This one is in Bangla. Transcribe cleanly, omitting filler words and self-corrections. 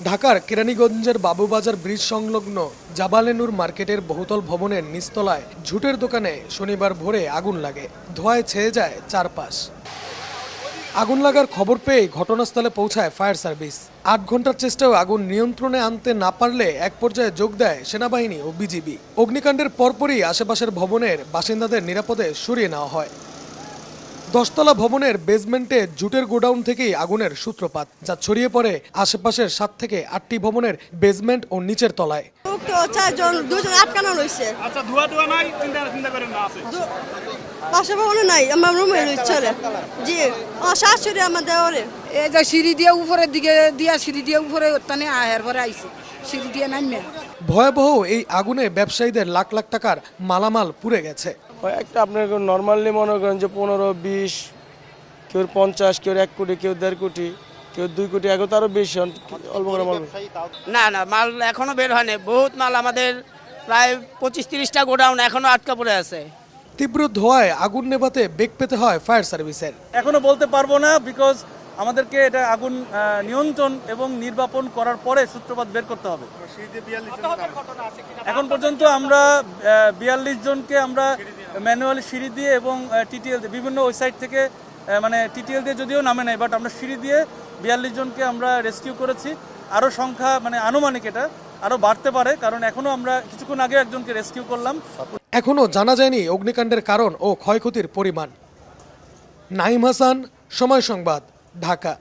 ঢাকার কেরানীগঞ্জের বাবুবাজার ব্রিজ সংলগ্ন জাবালেনুর মার্কেটের বহুতল ভবনের নিচতলায় ঝুটের দোকানে শনিবার ভোরে আগুন লাগে। ধোঁয়ায় ছেয়ে যায় চারপাশ। আগুন লাগার খবর পেয়ে ঘটনাস্থলে পৌঁছায় ফায়ার সার্ভিস। ৮ ঘন্টার চেষ্টাও আগুন নিয়ন্ত্রণে আনতে না পারলে এক পর্যায়ে যোগ দেয় সেনাবাহিনী ও বিজিবি। অগ্নিকাণ্ডের পরপরই আশেপাশের ভবনের বাসিন্দাদের নিরাপদে সরিয়ে নেওয়া হয়। 10তলা ভবনের বেসমেন্টে জুটের গোডাউন থেকেই আগুনের সূত্রপাত, যা ছড়িয়ে পড়ে আশেপাশের 7 থেকে 8টি ভবনের বেসমেন্ট ও নিচের তলায়। দুজন আটকানো রয়েছে। আচ্ছা, ধোয়া নাই, চিন্তা করেন না, আছে পাশে ভবনে নাই, আমার রুমে চলে। জি, আমার শাশুড়ি আমার দেওয়ারে। এই যে সিঁড়ি দিয়ে উপরের দিকে দিয়া সিঁড়ি দিয়ে উপরে ওখানে আয়ার পরে আইছে সিঁড়ি দিয়ে নামে। ভয়াবহ এই আগুনে ব্যবসায়ীদের লাখ লাখ টাকার মালামাল পুড়ে গেছে। একটা আপনার নর্মালি মনে করেন যে 15-20, কেউ 50, কেউ 1 কোটি, কেউ 1.5 কোটি, কেউ 2 কোটি, এখন তো আরো বেশি অল্প করে মাল। না মাল এখনো বের হয়নি, বহুত মাল আমাদের প্রায় 25-30টা গোডাউন এখনো আটকা পড়ে আছে। তীব্র ধোঁয়ায় আগুন নেভাতে বেগ পেতে হয় ফায়ার সার্ভিসের। এখনো বলতে পারবো না, বিকজ আমাদেরকে এটা আগুন নিয়ন্ত্রণ এবং নির্বাপন করার পরে সূত্রপাত বের করতে হবে। এখন পর্যন্ত আমরা 42 জনকে আমরা ম্যানুয়ালি সিঁড়ি দিয়ে এবং টিটিএল বিভিন্ন ওয়েবসাইট থেকে মানে টিটিএল দিয়ে যদিও নামে নাই, বাট আমরা সিঁড়ি দিয়ে 42 জনকে আমরা রেস্কিউ করেছি। আরও সংখ্যা মানে আনুমানিক এটা আরও বাড়তে পারে, কারণ এখনও আমরা কিছুক্ষণ আগে একজনকে রেস্কিউ করলাম। এখনও জানা যায়নি অগ্নিকাণ্ডের কারণ ও ক্ষয়ক্ষতির পরিমাণ। নাঈম হাসান, সময় সংবাদ, ঢাকা।